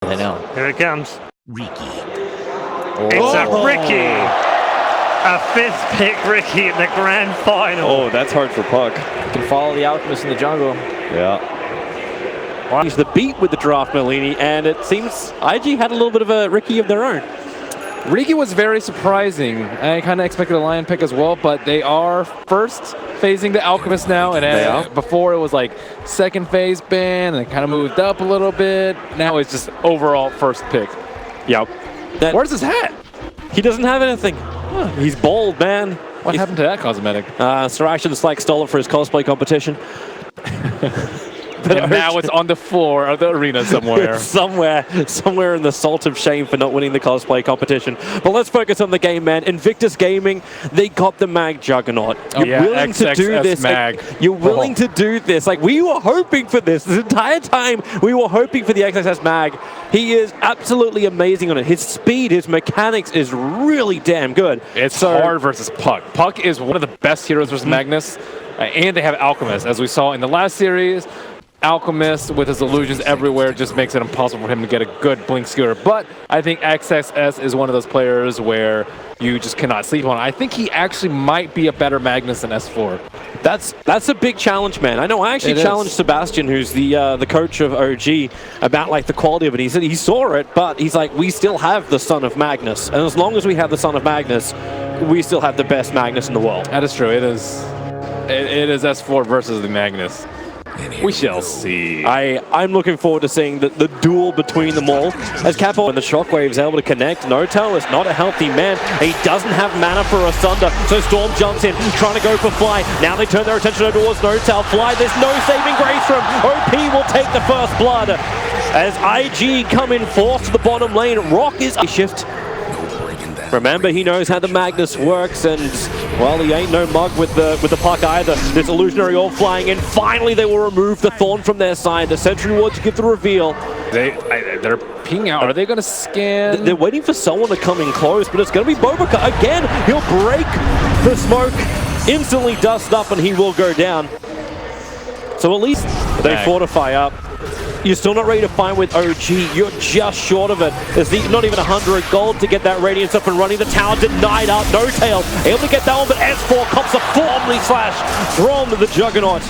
I know. Here it comes. Riki. It's a Ricky. A fifth pick Ricky in the grand final. Oh, that's hard for Puck. Can follow the Alchemist in the jungle. Yeah. He's the beat with the draft, Melini, and it seems IG had a little bit of a Ricky of their own. Riki was very surprising. I kind of expected a Lion pick as well, but they are first phasing the Alchemist now. And before it was like second phase ban, and it kind of moved up a little bit. Now it's just overall first pick. Yep. Where's his hat? He doesn't have anything. He's bald, man. What happened to that cosmetic? Saraction's like stole it for his cosplay competition. And now it's on the floor of the arena somewhere. somewhere in the salt of shame for not winning the cosplay competition. But let's focus on the game, man. Invictus Gaming, they got the mag juggernaut. You're willing to do this. Mag. You're willing to do this. Like, we were hoping for this entire time. We were hoping for the XXS mag. He is absolutely amazing on it. His speed, his mechanics is really damn good. It's hard versus Puck. Puck is one of the best heroes versus Magnus. And they have Alchemist. As we saw in the last series, Alchemist with his illusions everywhere just makes it impossible for him to get a good blink scooter. But I think XXS is one of those players where you just cannot sleep on. I think he actually might be a better Magnus than S4. That's a big challenge, man. I know I actually challenged Sebastian, who's the coach of OG, about like the quality of it. He said he saw it, but he's like, we still have the son of Magnus. And as long as we have the son of Magnus, we still have the best Magnus in the world. That is true. It is S4 versus the Magnus. We shall see. I'm looking forward to seeing the duel between them all. As Capo and the Shockwave is able to connect, Notel is not a healthy man. He doesn't have mana for a Sunder, so Storm jumps in, trying to go for Fly. Now they turn their attention towards Notel. Fly, there's no saving grace from him. OP will take the first blood. As IG come in fourth to the bottom lane, Rock is a shift. Remember, he knows how the Magnus works, and, well, he ain't no mug with the Puck either. This illusionary all flying in. Finally, they will remove the Thorn from their side. The Sentry Ward to give the reveal. They're peeing out. Are they going to scan? They're waiting for someone to come in close, but it's going to be Bobaka. Again, he'll break the smoke, instantly dust up, and he will go down. So at least they fortify up. You're still not ready to fight with OG. You're just short of it. There's not even 100 gold to get that Radiance up and running. The tower denied up. No tail. Able to get that one, but S4 comes a formally slash from the Juggernaut.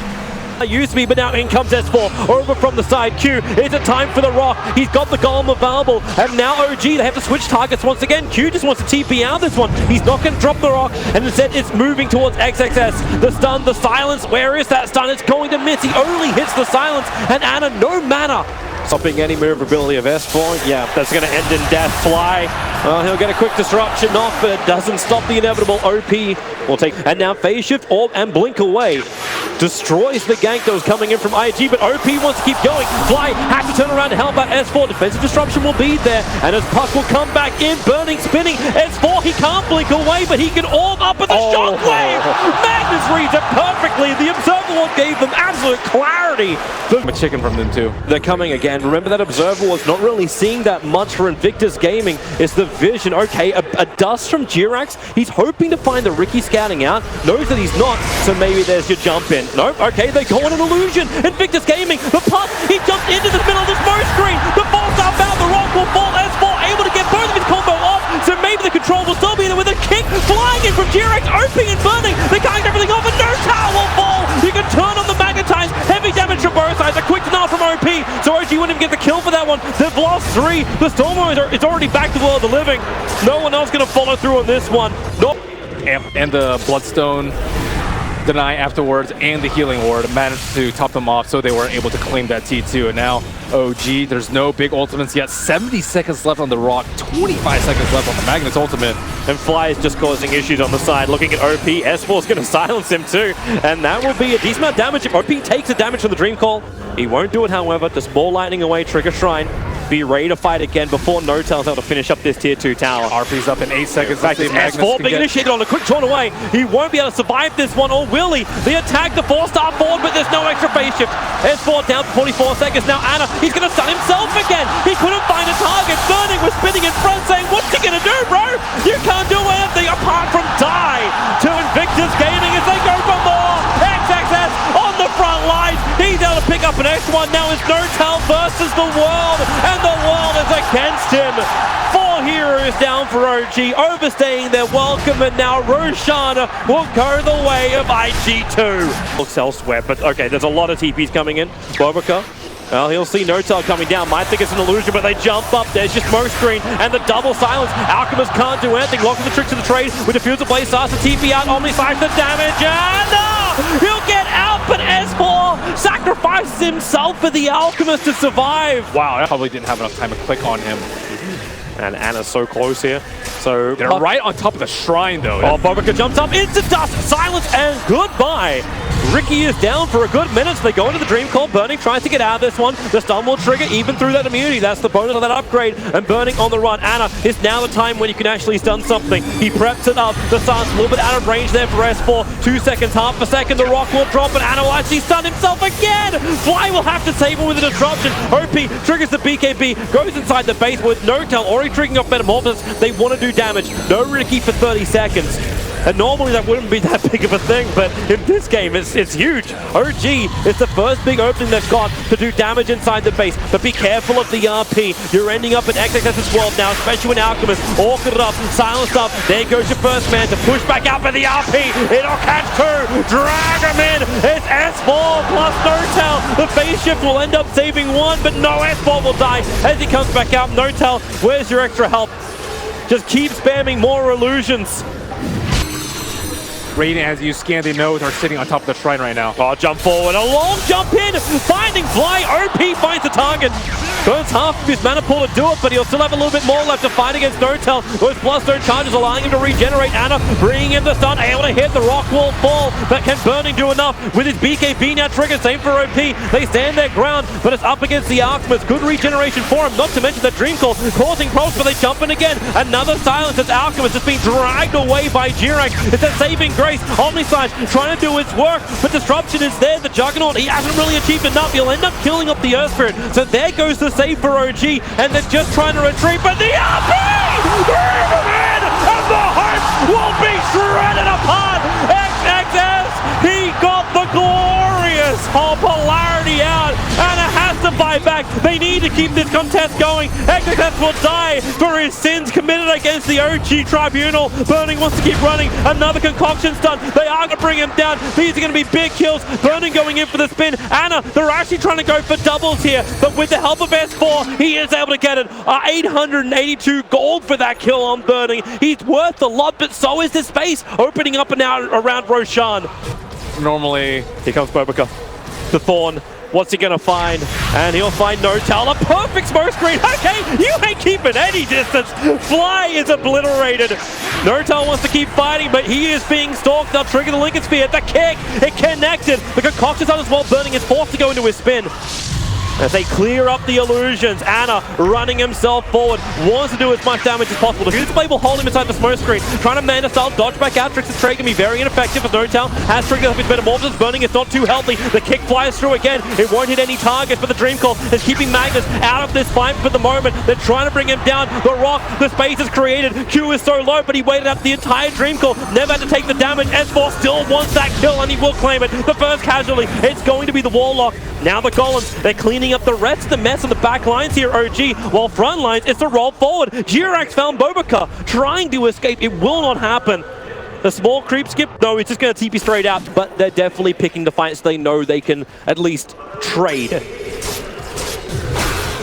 Used to be, but now in comes S4 over from the side. Q, is it time for the Rock? He's got the Golem available, and now OG, they have to switch targets once again. Q just wants to TP out this one. He's not going to drop the Rock, and instead it's moving towards XXS. The stun, the silence, where is that stun? It's going to miss. He only hits the silence, and Ana, no mana. Stopping any maneuverability of S4. Yeah, that's going to end in death. Fly. He'll get a quick disruption off, but it doesn't stop the inevitable. OP will take. And now phase shift, orb, and blink away. Destroys the gank that was coming in from IG, but OP wants to keep going. Fly has to turn around to help out S4. Defensive disruption will be there, and as Puck will come back in, burning, spinning. S4, he can't blink away, but he can orb up with the shockwave. Magnus reads it perfectly. The Observer Ward gave them absolute clarity. I'm a chicken from them too. They're coming again. Remember that Observer was not really seeing that much for Invictus Gaming. It's the vision. Okay, a dust from Jirax. He's hoping to find the Ricky scouting out. Knows that he's not, so maybe there's your jump in. Nope, okay, they go on an illusion. Invictus Gaming, the Puck, he jumped into the middle of the smoke screen. The ball's up out, the Rock will fall. S4 able to get both of his combo off, so maybe the control will still be there with a kick flying in from Jirax, opening and burning. They can't get everything off, and no tower will fall. You can turn on the Magnetize. Heavy damage from both sides. A quick denial from OP, so OG wouldn't even get the kill for that one. They've lost 3. The Stormer is already back to the world of the living. No one else going to follow through on this one. Nope. And the Bloodstone deny afterwards, and the Healing Ward managed to top them off, so they were able to claim that T2. And now OG, there's no big ultimates yet. 70 seconds left on the Rock, 25 seconds left on the Magnus ultimate. And Fly is just causing issues on the side. Looking at OP, S4's going to silence him too. And that will be a decent amount of damage. If OP takes the damage from the Dream Call, he won't do it, however. Just ball lightning away, trigger Shrine. Be ready to fight again before Notel's able to finish up this tier 2 tower. RP's up in 8 seconds. In fact, it's S4 being initiated on a quick turn away. He won't be able to survive this one, or will he? They attack the 4-star forward, but there's no extra phase shift. S4 down to 44 seconds. Now Ana, he's going to stun himself again. He couldn't find a target. Burning was spinning in front, saying, what's he going to do, bro? You can't do anything apart from die to Invictus Gaming as they go for more. XXS on the front line. He's able to pick up an X1. Now it's Notel versus the world, and the world is against him. 4 heroes down for OG, overstaying their welcome, and now Roshan will go the way of IG2. Looks elsewhere, but okay, there's a lot of TPs coming in. Bobaka. Well, he'll see Notel coming down. Might think it's an illusion, but they jump up. There's just smoke screen and the double silence. Alchemist can't do anything. Locking the tricks of the trade with the Diffuser Blaze starts to TP out. Omni slides the damage, and he'll get out, but S4 sacrifices himself for the Alchemist to survive. Wow, I probably didn't have enough time to click on him. And Anna's so close here. So they're right on top of the shrine, though. Oh, Bobaka jumps up into dust, silence, and goodbye. Ricky is down for a good minute, so they go into the Dream Coil. Burning tries to get out of this one. The stun will trigger even through that immunity. That's the bonus of that upgrade. And Burning on the run. Anna, is now the time when you can actually stun something. He preps it up. The sun's a little bit out of range there for S4. 2 seconds, half a second. The rock will drop, and Anna will actually stun himself again. Fly will have to save him with a disruption. OP triggers the BKB, goes inside the base with Notel already triggering up Metamorphosis. They want to do damage. No Ricky for 30 seconds. And normally that wouldn't be that big of a thing, but in this game it's huge. OG is the first big opening they've got to do damage inside the base, but be careful of the RP. You're ending up in XXS's world now, especially when Alchemist orchided up, silenced up. There goes your first man to push back out for the RP. It'll catch 2, drag him in. It's S4 plus Notel. The phase shift will end up saving 1, but no, S4 will die as he comes back out. Notel, where's your extra help? Just keep spamming more illusions. Radiant, as you scan the nodes, are sitting on top of the shrine right now. Oh, jump forward, a long jump in, finding Fly, OP finds the target. Burns half of his mana pool to do it, but he'll still have a little bit more left to fight against Notel. Those plus stone charges allowing him to regenerate. Anna bringing in the stun, able to hit, the rock will fall, but can Burning do enough with his BKB now triggered? Same for OP, they stand their ground, but it's up against the Alchemist. Good regeneration for him, not to mention the Dream Coil causing problems, but they jump in again. Another silence as Alchemist is being dragged away by Jirax. It's a saving grace. Omnicide trying to do its work, but disruption is there. The Juggernaut, he hasn't really achieved enough. He'll end up killing up the Earth Spirit. So there goes the save for OG, and they're just trying to retreat, but the RP! Bring him in, and the hope will be shredded apart! XXS, he got the glorious polarity out, and it has to fight back. They need to keep this contest going. XXS will die for his sins committed against the OG Tribunal. Burning wants to keep running. Another concoction stun. They are going to bring him down. These are going to be big kills. Burning going in for the spin. Anna, they're actually trying to go for doubles here, but with the help of S4, he is able to get it. 882 gold for that kill on Burning. He's worth a lot, but so is the space opening up and out around Roshan. Normally, here comes Bobaka. The Thorn. What's he gonna find? And he'll find Notel. A perfect smoke screen. Okay, you ain't keeping any distance. Fly is obliterated. Notel wants to keep fighting, but he is being stalked. They'll trigger the Lincoln Sphere. The kick, it connected. The concoction's on as well. Burning is forced to go into his spin. As they clear up the illusions, Anna running himself forward, wants to do as much damage as possible. The Future Blade will hold him inside the smoke screen, trying to mana style, dodge back out. Tricks the trade can be very ineffective as Notel has triggered up his Metamorphosis. Burning is not too healthy. The kick flies through again. It won't hit any targets, but the Dream Coil is keeping Magnus out of this fight for the moment. They're trying to bring him down. The rock, the space is created. Q is so low, but he waited out the entire Dream Coil. Never had to take the damage. S4 still wants that kill, and he will claim it. The first casualty, it's going to be the Warlock. Now the Golems, they're cleaning up the rest of the mess on the back lines here, OG, while front lines, it's the roll forward. Jirax found Bobaka trying to escape. It will not happen. The small creep skip, no, it's just going to TP straight out, but they're definitely picking the fight so they know they can at least trade.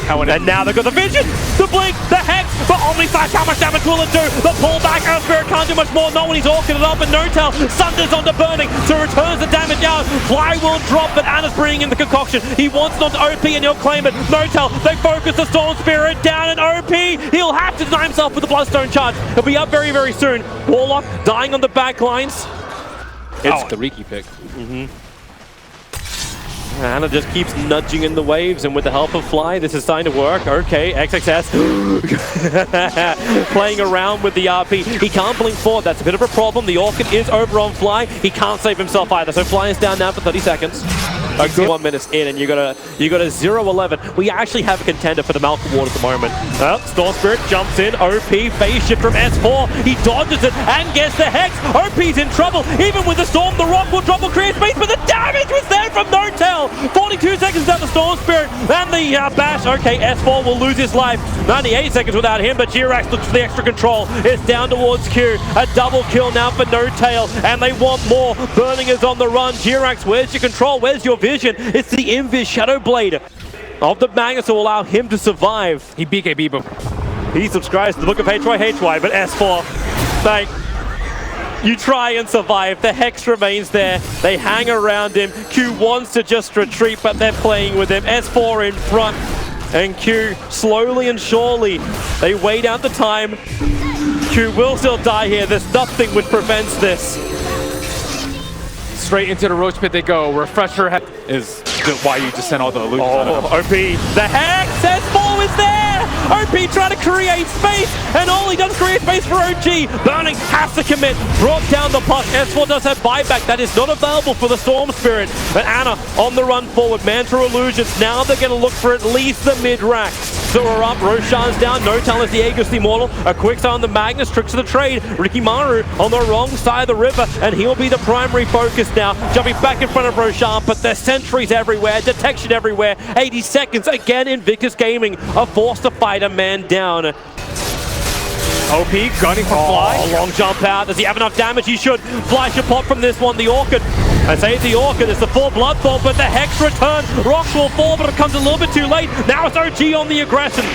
And now they've got the vision, the blink, the hex, the Omnislash, how much damage will it do? The pullback, Earth Spirit can't do much more, not when he's orchided up, and Notel sunders onto Burning, so returns the damage out. Fly will drop, but Anna's bringing in the concoction. He wants it onto OP and he'll claim it. Notel, they focus the Storm Spirit down, and OP, he'll have to deny himself with the Bloodstone charge. He'll be up very, very soon. Warlock dying on the back lines. It's the Riki pick. Anna just keeps nudging in the waves, and with the help of Fly, this is starting to work. Okay, XXS playing around with the RP. He can't blink forward. That's a bit of a problem. The Orchid is over on Fly. He can't save himself either, so Fly is down now for 30 seconds. a good 1 minute in, and you got a 0-11. We actually have a contender for the Malcolm Ward at the moment. Storm Spirit jumps in. OP phase shift from S4. He dodges it and gets the Hex. OP's in trouble. Even with the Storm, the Rock will drop, will create space, but the damage was there from No-Tail. 42 seconds without the Storm Spirit and the bash. Okay, S4 will lose his life. 98 seconds without him, but Jirax looks for the extra control. It's down towards Q. A double kill now for No-Tail, and they want more. Burning is on the run. Jirax, where's your control? Where's your vision? It's the Invis Shadow Blade of the Magnus will allow him to survive. He BKB, but he subscribes to the Book of HY, but S4, thank you try and survive. The Hex remains there. They hang around him. Q wants to just retreat, but they're playing with him. S4 in front, and Q slowly and surely, they wait out the time. Q will still die here. There's nothing which prevents this. straight into the Roach Pit they go. Refresher is why you just sent all the illusions out of them. OP, the Hex, S4 is there! OP trying to create space, and all he does is create space for OG. Burning has to commit, brought down the puck. S4 does have buyback, that is not available for the Storm Spirit. But Anna on the run forward, Mantra Illusions. Now they're going to look for at least the mid-rack. So we're up, Roshan's down, No-Tail is the Aegis Immortal. A quick side on the Magnus, tricks of the trade. Ricky Maru on the wrong side of the river, and he'll be the primary focus now. Jumping back in front of Roshan, but there's sentries everywhere, detection everywhere. 80 seconds, again Invictus Gaming are forced to fight a man down. OP gunning for Fly. Long jump out. Does he have enough damage? He should. Fly should pop from this one. The Orchid. I say the Orchid is the full Bloodthorn, but the Hex return. Rocks will fall, but it comes a little bit too late. Now it's OG on the aggression.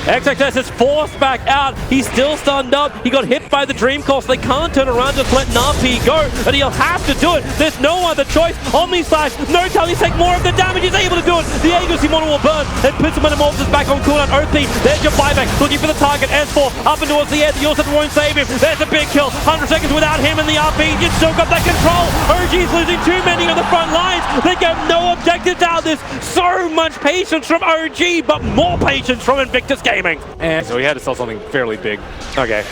XXS is forced back out. He's still stunned up. He got hit by the Dream Course. They can't turn around, just let Napi go, and he'll have to do it. There's no other choice. Omni Slash, No-Tail, he's taking more of the damage. He's able to do it. The Aegis Immortal will burn, and puts him Metamorphosis back on cooldown. OP, there's your buyback. Looking for the target. S4 up and towards the air. The Ultimate won't save him. There's a big kill. 100 seconds without him in the RP. You still got that control. OG's losing too many on the front lines. They get no objectives out of this. So much patience from OG, but more patience from Invictus Gaming. And so he had to sell something fairly big. Okay.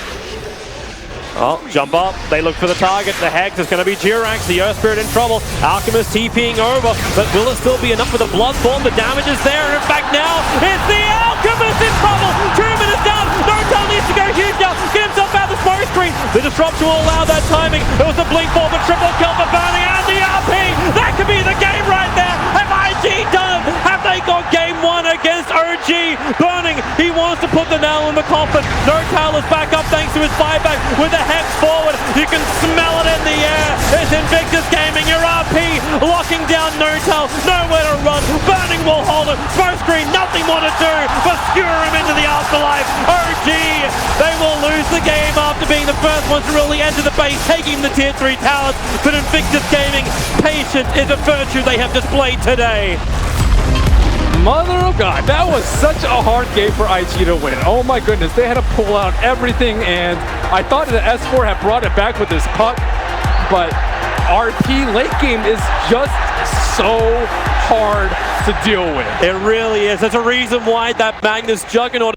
Oh, jump up. They look for the target. The Hex is going to be Jirax. The Earth Spirit in trouble. Alchemist TPing over. But will it still be enough for the Bloodthorn? The damage is there. And in fact, now it's the Alchemist in trouble. 2 minutes down. No-Tail needs to go huge now. Get himself out of the smoke screen. The disruption will allow that timing. It was a blink for the triple kill for Burning and the RP. That could be the game right there. Have IG done it? Have they got game one against OG? Burning, he wants to put the nail in the coffin. No-Tail is back up thanks to his buyback with the Hex forward. You can smell it in the air. It's Invictus Gaming, your RP locking down No-Tail. Nowhere to run. Burning will hold it. Smoke screen, nothing more to do but skewer him into the afterlife. OG, they will lose the game after being the first ones to really enter the base, taking the tier 3 towers. But Invictus Gaming, patience is a virtue they have displayed today. Mother of God, that was such a hard game for IG to win. Oh my goodness, they had to pull out everything, and I thought that S4 had brought it back with his puck, but RP late game is just so hard to deal with. It really is. There's a reason why that Magnus Juggernaut